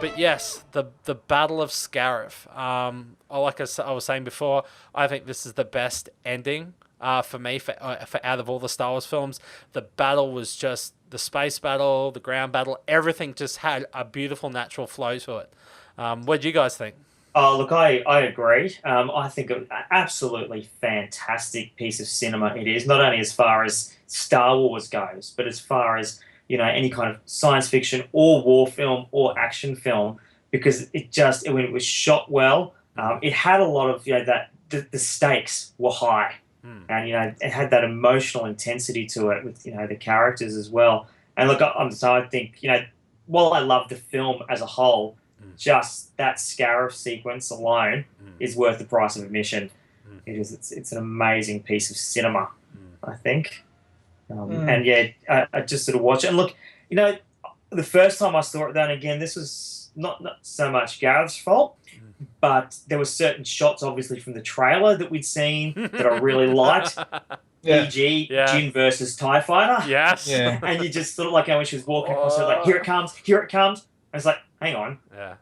But yes, the Battle of Scarif. I was saying before, I think this is the best ending for me for out of all the Star Wars films. The battle was just the space battle, the ground battle, everything just had a beautiful natural flow to it. What do you guys think? Oh, look, I agree. I think an absolutely fantastic piece of cinema it is, not only as far as Star Wars goes, but as far as, any kind of science fiction or war film or action film, because when it was shot well, it had a lot of, that the stakes were high. Hmm. And, it had that emotional intensity to it with, the characters as well. And look, I think, while I love the film as a whole, just that Scarif sequence alone is worth the price of admission. It is. It's an amazing piece of cinema, I think. And yeah, I just sort of watch it. And look, the first time I saw it, then again, this was not so much Gareth's fault, but there were certain shots, obviously, from the trailer that we'd seen that I really liked. Yeah. E.g., Yeah. Jin versus TIE Fighter. Yes. Yeah. And you just sort of like, when she was walking across, it, like, here it comes, here it comes. And it's like, hang on, Yeah.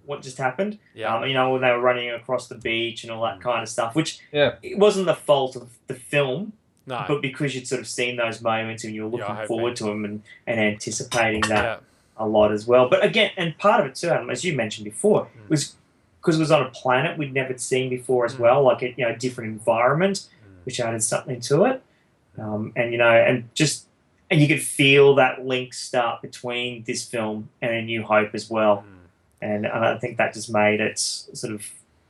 what just happened? Yeah. When they were running across the beach and all that kind of stuff, which Yeah. it wasn't the fault of the film, No. but because you'd sort of seen those moments and you were Yeah, looking I forward to them and anticipating that Yeah. a lot as well. But again, and part of it too, Adam, as you mentioned before, was because it was on a planet we'd never seen before as well, like a different environment, which added something to it. And you could feel that link start between this film and A New Hope as well. And I think that just made it sort of,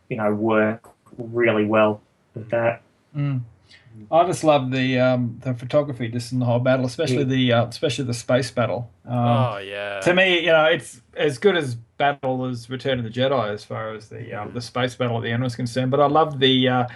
work really well with that. I just love the photography just in the whole battle, especially the space battle. Oh yeah. To me, it's as good as battle as Return of the Jedi as far as the space battle at the end was concerned. But I love the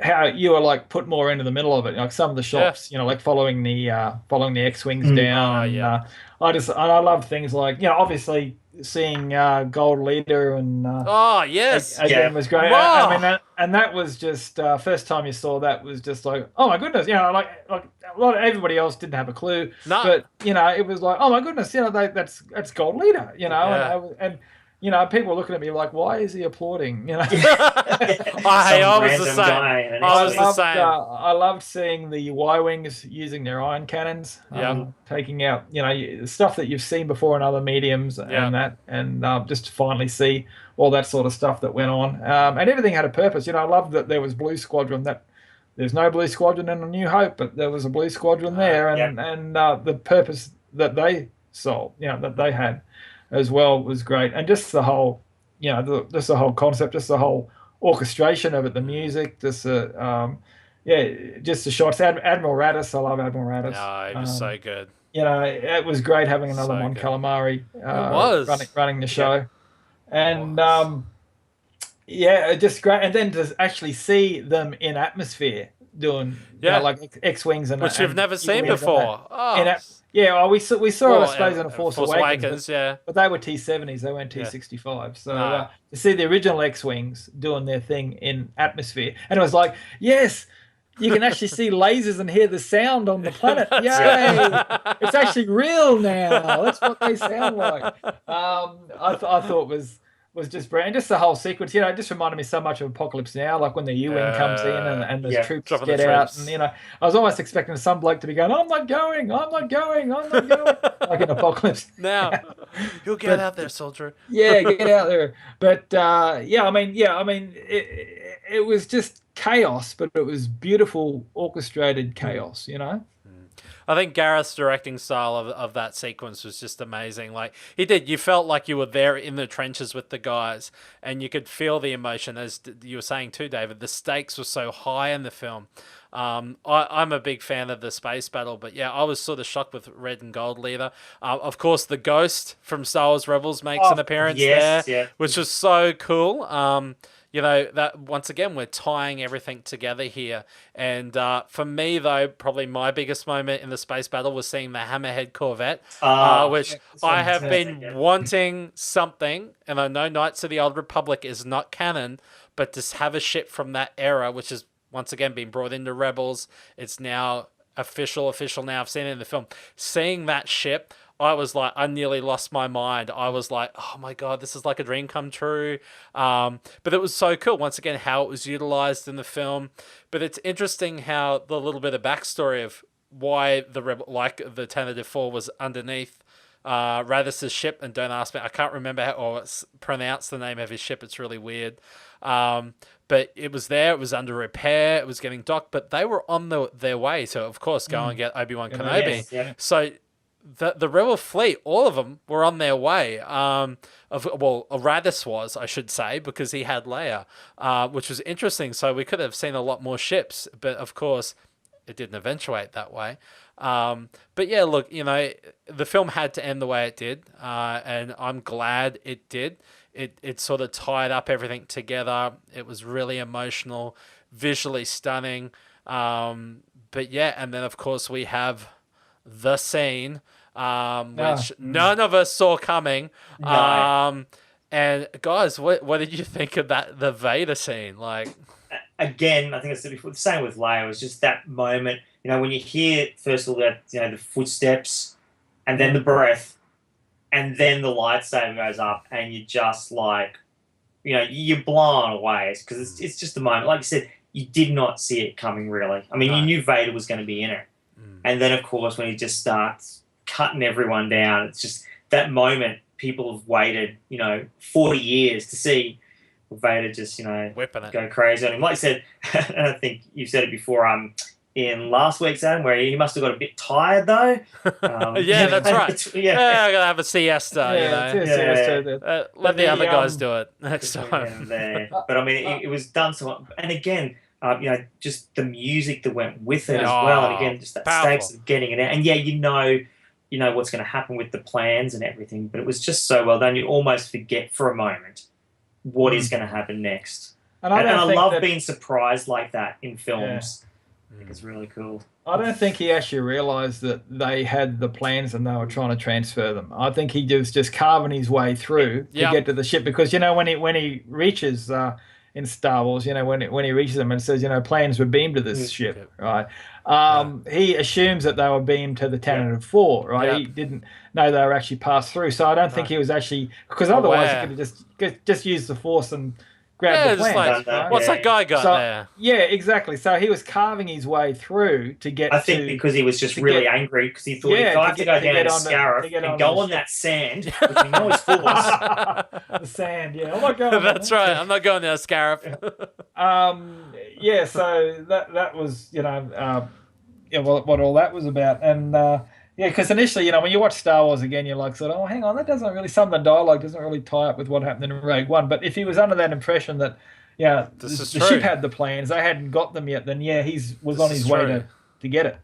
how you were like put more into the middle of it, like some of the shots, like following the X-wings down. Oh, And, yeah. I love things like obviously seeing Gold Leader and Oh yes. again was great. Wow. I mean, that was just first time you saw that was just like, oh my goodness, like a lot of everybody else didn't have a clue, No. but it was like, oh my goodness, that's Gold Leader, Yeah. and people were looking at me like, why is he applauding? I was the Some same. guy in an I was X-Wing. the same. I loved seeing the Y-wings using their ion cannons, Yeah. taking out stuff that you've seen before in other mediums, Yeah. and just to finally see all that sort of stuff that went on, and everything had a purpose. I loved that there was Blue Squadron. That there's no Blue Squadron in A New Hope, but there was a Blue Squadron there, and the purpose that they solved, that they had as well was great, and just the whole, just the whole concept, just the whole orchestration of it, the music, just just the shots. Admiral Raddus, I love Admiral Raddus. No, it was so good. It was great having another So Mon good. Calamari was. running the show, and was. just great. And then to actually see them in atmosphere doing like X-wings and Which we've never seen U-wings and before. that. Oh. We saw it, I suppose, in a Force Awakens, yeah. but they were T-70s, they weren't T-65. So No. To see the original X-wings doing their thing in atmosphere, and it was like, yes, you can actually see lasers and hear the sound on the planet. Yay! It's actually real now. That's what they sound like. I thought was just brilliant. Just the whole sequence, it just reminded me so much of Apocalypse Now, like when the U-wing comes in and the troops dropping get the out. troops. And, I was almost expecting some bloke to be going, I'm not going, like in Apocalypse. Now, you'll get out there, soldier. Yeah, get out there. But it was just chaos, but it was beautiful orchestrated chaos, I think Gareth's directing style of that sequence was just amazing. Like you felt like you were there in the trenches with the guys, and you could feel the emotion, as you were saying too, David. The stakes were so high in the film. I'm a big fan of the space battle, but yeah, I was sort of shocked with Red and Gold Leader. Of course, the Ghost from Star Wars Rebels makes an appearance there, which was so cool. That once again, we're tying everything together here. And for me, though, probably my biggest moment in the space battle was seeing the Hammerhead Corvette, which I have been wanting something. And I know Knights of the Old Republic is not canon, but to have a ship from that era, which has once again been brought into Rebels, it's now official now. I've seen it in the film. Seeing that ship, I was like, I nearly lost my mind. I was like, oh my God, this is like a dream come true. But it was so cool, once again, how it was utilized in the film. But it's interesting how the little bit of backstory of why the Tentative 4 was underneath Radiss's ship, and don't ask me, I can't remember how or pronounce the name of his ship. It's really weird. But it was there. It was under repair. It was getting docked, but they were on their way to, of course, go and get Obi-Wan Kenobi. Yes, yeah. So the Rebel fleet, all of them were on their way. Radis was, I should say, because he had Leia, which was interesting. So we could have seen a lot more ships, but of course, it didn't eventuate that way. But yeah, look, the film had to end the way it did, and I'm glad it did. It sort of tied up everything together. It was really emotional, visually stunning. But yeah, and then of course we have the scene, which none of us saw coming. No. And guys, what did you think of the Vader scene? Like, again, I think I said before, the same with Leia. It was just that moment, when you hear first of all that, the footsteps, and then the breath, and then the lightsaber goes up, and you're just like, you're blown away because it's just the moment. Like you said, you did not see it coming, really. I mean, you knew Vader was going to be in it, and then of course when he just starts cutting everyone down, it's just that moment. People have waited, 40 years to see Vader just, whipping it, go crazy on him. Like I said, and I think you said it before, in last week's Adam, where he must have got a bit tired though. Yeah, that's right. Yeah, I gotta have a siesta. Let the other guys do it next time. But I mean, it was done so, and again, just the music that went with it as well, and again, just that stakes of getting it out, and you know what's going to happen with the plans and everything, but it was just so well done. You almost forget for a moment what is going to happen next. And I love being surprised like that in films. I think it's really cool. I don't think he actually realised that they had the plans and they were trying to transfer them. I think he was just carving his way through to get to the ship, because when he reaches in Star Wars, when he reaches them and says, plans were beamed to this ship, right? He assumes that they were beamed to the Tentative 4, right? He didn't know they were actually passed through. So I don't think he was actually, because otherwise he could have just used the Force and grab the plans. Right? What's that guy got there? Yeah, exactly. So he was carving his way through to get. I think because he was just really angry, because he thought if I have to go down to Scarif and go on that sand, which we know is Force. The sand, yeah. I'm not going. That's right. I'm not going there, Scarif. Yeah. So that was what all that was about, and. Yeah, because initially, when you watch Star Wars again, you're like, oh, hang on, that doesn't really, some of the dialogue doesn't really tie up with what happened in Rogue One. But if he was under that impression that, the ship had the plans, they hadn't got them yet, then he was on his way to get it,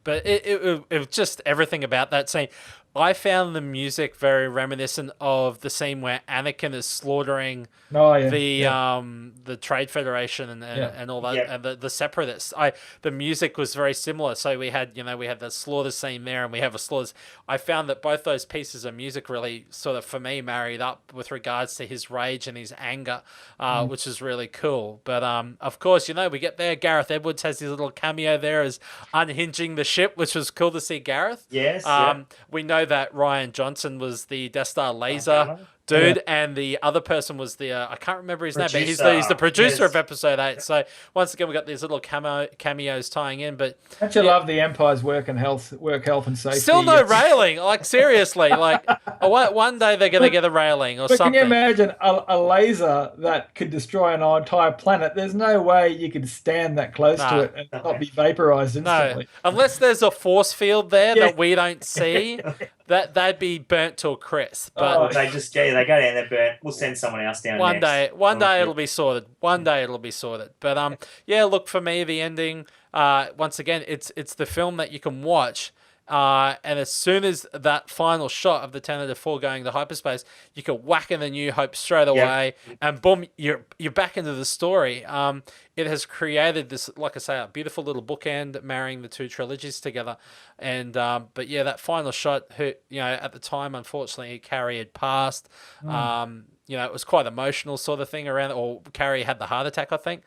But it was just everything about that scene. I found the music very reminiscent of the scene where Anakin is slaughtering the Trade Federation and all that, and the Separatists. The music was very similar. So we had the slaughter scene there, and we have a slaughter. I found that both those pieces of music really sort of, for me, married up with regards to his rage and his anger, which is really cool. But of course, we get there. Gareth Edwards has his little cameo there as unhinging the ship, which was cool to see Gareth. Yes. We know that Ryan Johnson was the Death Star laser dude, and the other person was the I can't remember his name, but he's the producer of Episode 8. So once again, we got these little cameos tying in. But don't you love the Empire's work health and safety? Still no railing. Like seriously, one day they're gonna get a railing or something. Can you imagine a laser that could destroy an entire planet? There's no way you could stand that close to it and not be vaporized instantly. No, unless there's a force field there that we don't see. They'd be burnt to a crisp. But they just go down there burnt. We'll send someone else down. One day it'll be sorted. But look, for me, the ending. Once again, it's the film that you can watch. And as soon as that final shot of the Tentative 4 going to hyperspace, you can whack in the New Hope straight away, and boom, you're back into the story. It has created this, like I say, a beautiful little bookend marrying the two trilogies together. And but that final shot, at the time, unfortunately, Carrie had passed. It was quite emotional sort of thing around, or Carrie had the heart attack, I think.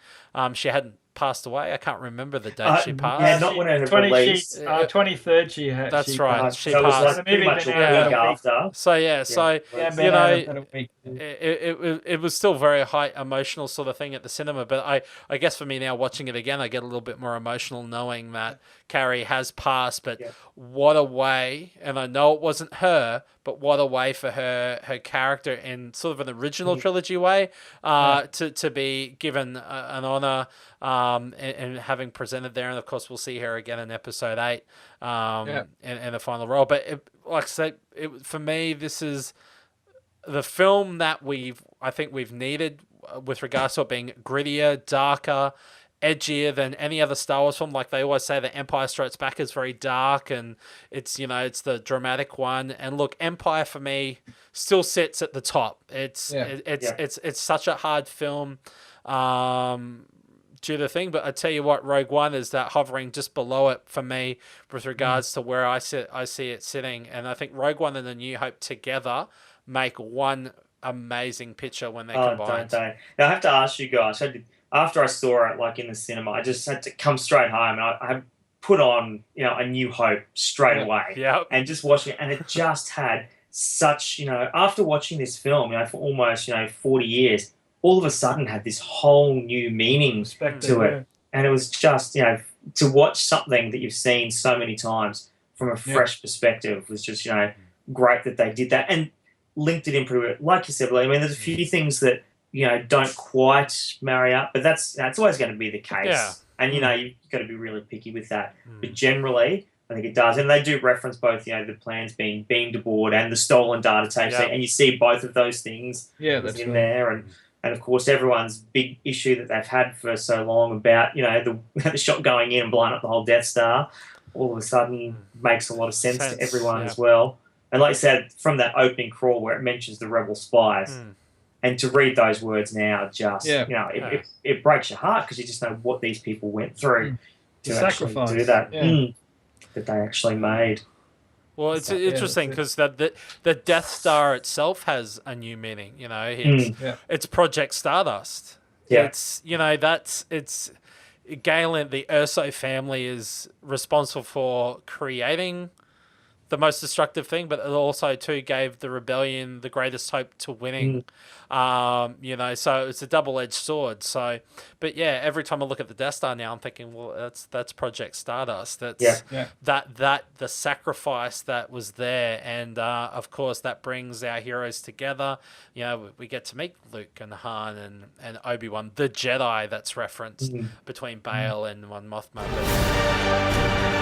She hadn't passed away? I can't remember the date she passed. Yeah, not when it released. 23rd she had. That's right. She so it was passed. like pretty much a week after. So yeah, you know, about a week. it was still very high emotional sort of thing at the cinema. But I guess for me now watching it again, I get a little bit more emotional knowing that Carrie has passed. But what a way! And I know it wasn't her, but what a way for her character in sort of an original trilogy way to be given an honor and having presented there. And of course, we'll see her again in episode 8 in the final role. But like I said, for me, this is the film that I think we've needed with regards to it being grittier, darker, edgier than any other Star Wars film. Like they always say, the Empire Strikes Back is very dark and it's the dramatic one. And look, Empire for me still sits at the top. It's such a hard film due to the thing, but I tell you what, Rogue One is that hovering just below it for me with regards to where I see it sitting. And I think Rogue One and A New Hope together make one amazing picture when they're combined. Don't. Now I have to ask you guys, after I saw it like in the cinema, I just had to come straight home and I put on A New Hope straight away and just watching it, and it just had such, after watching this film for almost 40 years, all of a sudden had this whole new meaning to it. And it was just, to watch something that you've seen so many times from a fresh perspective was just, great that they did that and linked it in pretty, like you said, Blair. I mean, there's a few things that, don't quite marry up, but that's always going to be the case. Yeah. And, you've got to be really picky with that. But generally, I think it does. And they do reference both, the plans being beamed aboard and the stolen data tapes. And you see both of those things that's in there. And, of course, everyone's big issue that they've had for so long about, the shot going in and blowing up the whole Death Star all of a sudden makes a lot of sense to everyone as well. And like I said, from that opening crawl where it mentions the rebel spies, and to read those words now just, it breaks your heart because you just know what these people went through to actually do that, that they actually made. Well, it's interesting because the Death Star itself has a new meaning. It's Project Stardust. Yeah. It's Galen. The Urso family is responsible for creating the most destructive thing, but it also too gave the rebellion the greatest hope to winning. So it's a double-edged sword. So, but every time I look at the Death Star now, I'm thinking, well, that's Project Stardust. That's that the sacrifice that was there, and of course that brings our heroes together. We get to meet Luke and Han and Obi-Wan, the Jedi that's referenced between Bail and Mon Mothma.